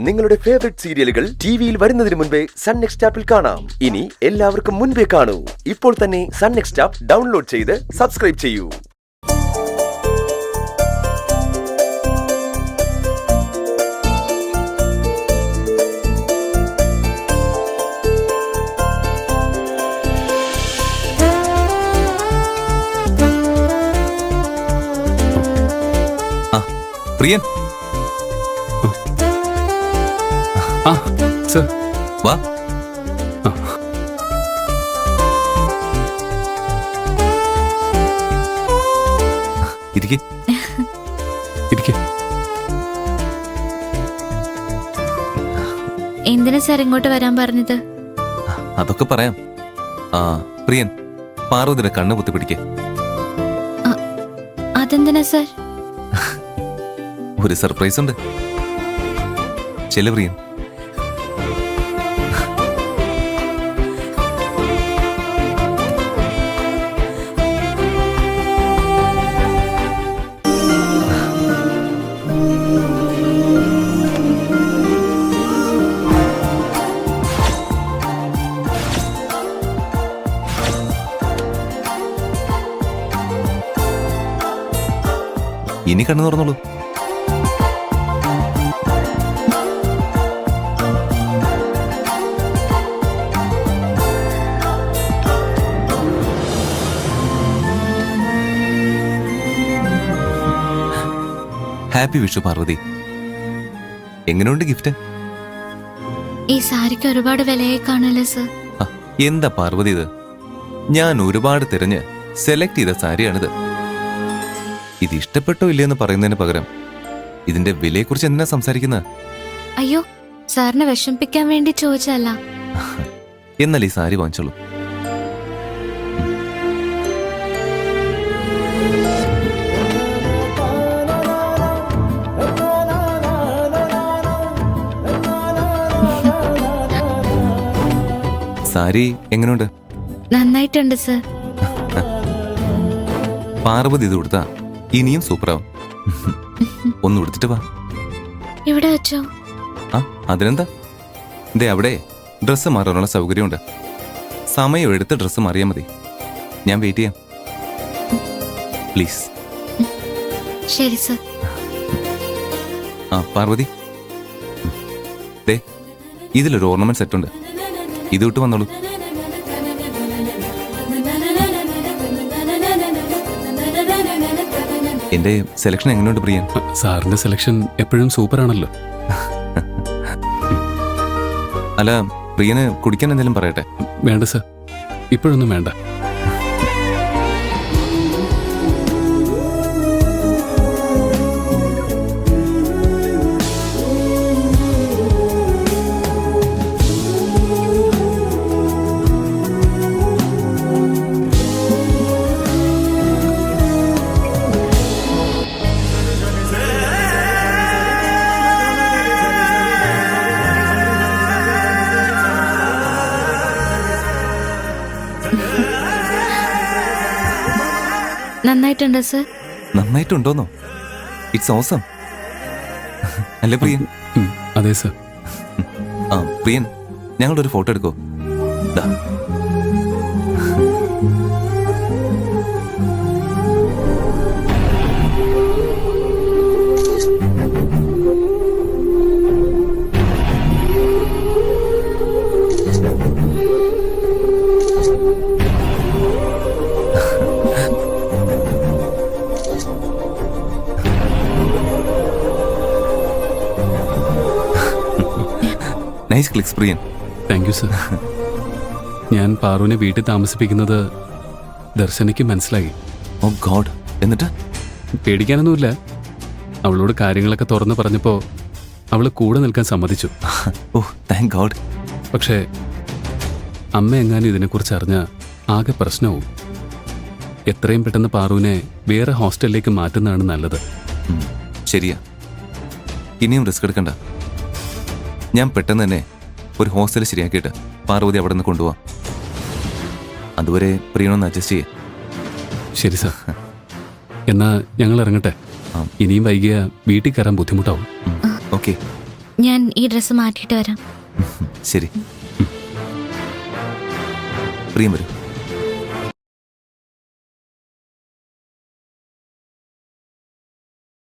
നിങ്ങളുടെ ഫേവറേറ്റ് സീരിയലുകൾ ടിവിയിൽ വരുന്നതിന് മുൻപേ സൺ നെക്സ്റ്റ് ആപ്പിൽ കാണാം. ഇനി എല്ലാവർക്കും മുൻപേ കാണൂ. ഇപ്പോൾ തന്നെ സൺ നെക്സ്റ്റ് ആപ്പ് ഡൗൺലോഡ് ചെയ്ത് സബ്സ്ക്രൈബ് ചെയ്യൂ. പ്രിയൻ, സർ വാ. ഇരിക്ക്. എന്തിനാ സാർ ഇങ്ങോട്ട് വരാൻ പറഞ്ഞത്? അതൊക്കെ പറയാം. പ്രിയൻ, പാർവതിയുടെ കണ്ണ് പൊത്തി പിടിക്കേ. അതെന്തിനാ സാർ? ഒരു സർപ്രൈസ് ഉണ്ട്. ചെല്ലു പ്രിയൻ. ഇനി കണ്ണു തുറന്നോളൂ. ഹാപ്പി വിഷു പാർവതി. എങ്ങനെയുണ്ട് ഗിഫ്റ്റ്? ഈ സാരിക്ക് ഒരുപാട് വിലയായി കാണല്ലേ സർ? എന്താ പാർവതി ഇത്? ഞാൻ ഒരുപാട് തിരഞ്ഞ് സെലക്ട് ചെയ്ത സാരിയാണിത്. ഇത് ഇഷ്ടപ്പെട്ടോ ഇല്ലയെന്ന് പറയുന്നതിന് പകരം ഇതിന്റെ വിലയെക്കുറിച്ച് എന്തിനാ സംസാരിക്കുന്നത്? അയ്യോ, സാറിനെ വിഷമിപ്പിക്കാൻ വേണ്ടി ചോദിച്ചല്ല. എന്നാൽ ഈ സാരി വാങ്ങിച്ചോളൂ. സാരി എങ്ങനെയുണ്ട്? നന്നായിട്ടുണ്ട് സർ. പാർവതി ഇത് കൊടുത്താ ഇനിയും സൂപ്പറാവും. ഒന്ന് ഉടുത്തിട്ട് വാ. ഇവിടെ വെച്ചോ? അതിനെന്താ, ദേ അവിടെ ഡ്രസ്സ് മാറാനുള്ള സൗകര്യമുണ്ട്. സമയം എടുത്ത് ഡ്രസ്സ് മാറിയാൽ മതി. ഞാൻ വെയിറ്റ് ചെയ്യാം. പ്ലീസ്. ശരി സർ. പാർവതി, ദേ ഇതിലൊരു ഓർണമെന്റ് സെറ്റ് ഉണ്ട്. ഇത് വിട്ട് വന്നോളൂ. എന്റെ സെലക്ഷൻ എങ്ങനെയുണ്ട് പ്രിയൻ? സാറിന്റെ സെലക്ഷൻ എപ്പോഴും സൂപ്പർ ആണല്ലോ. അല്ല, പ്രിയന് കുടിക്കാൻ എന്തെങ്കിലും പറയട്ടെ? വേണ്ട സർ, ഇപ്പോഴൊന്നും വേണ്ട. നന്നായിട്ടുണ്ട് സർ. നന്നായിട്ടുണ്ടോന്നോ? It's awesome. അല്ലേ പ്രിയൻ? അതെ സർ. പ്രിയൻ, ഞങ്ങളുടെ ഒരു ഫോട്ടോ എടുക്കോ? Nice clicks Priyan. Thank you sir. ഞാൻ പാറുവിനെ വീട്ടിൽ താമസിപ്പിക്കുന്നത് ദർശനയ്ക്ക് മനസ്സിലായി. Oh god. എന്നിട്ട്? പേടിക്കാനൊന്നുമില്ല. അവളോട് കാര്യങ്ങളൊക്കെ തുറന്നു പറഞ്ഞപ്പോൾ അവൾ കൂടെ നിൽക്കാൻ സമ്മതിച്ചു. ഓ താങ്ക് ഗോഡ്. പക്ഷേ അമ്മ എങ്ങാനും ഇതിനെക്കുറിച്ച് അറിഞ്ഞാൽ ആകെ പ്രശ്നവും. എത്രയും പെട്ടെന്ന് പാറുവിനെ വേറെ ഹോസ്റ്റലിലേക്ക് മാറ്റുന്നതാണ് നല്ലത്. ശരിയാ. ഇനിയും റിസ്ക് എടുക്കണ്ട. ഞാൻ പെട്ടെന്ന് തന്നെ ഒരു ഹോസ്റ്റൽ ശരിയാക്കിയിട്ട് പാർവതി അവിടെ നിന്ന് കൊണ്ടുപോവാം. അതുവരെ പ്രിയനൊന്ന് അഡ്ജസ്റ്റ് ചെയ്യേ. ശരി സാർ. എന്നാ ഞങ്ങൾ ഇറങ്ങട്ടെ. ഇനിയും വൈകിയ വീട്ടിൽ കയറാൻ ബുദ്ധിമുട്ടാവും. ഓക്കെ. ഞാൻ ഈ ഡ്രസ്സ് മാറ്റിയിട്ട് വരാം. ശരി. പ്രിയം വരൂ.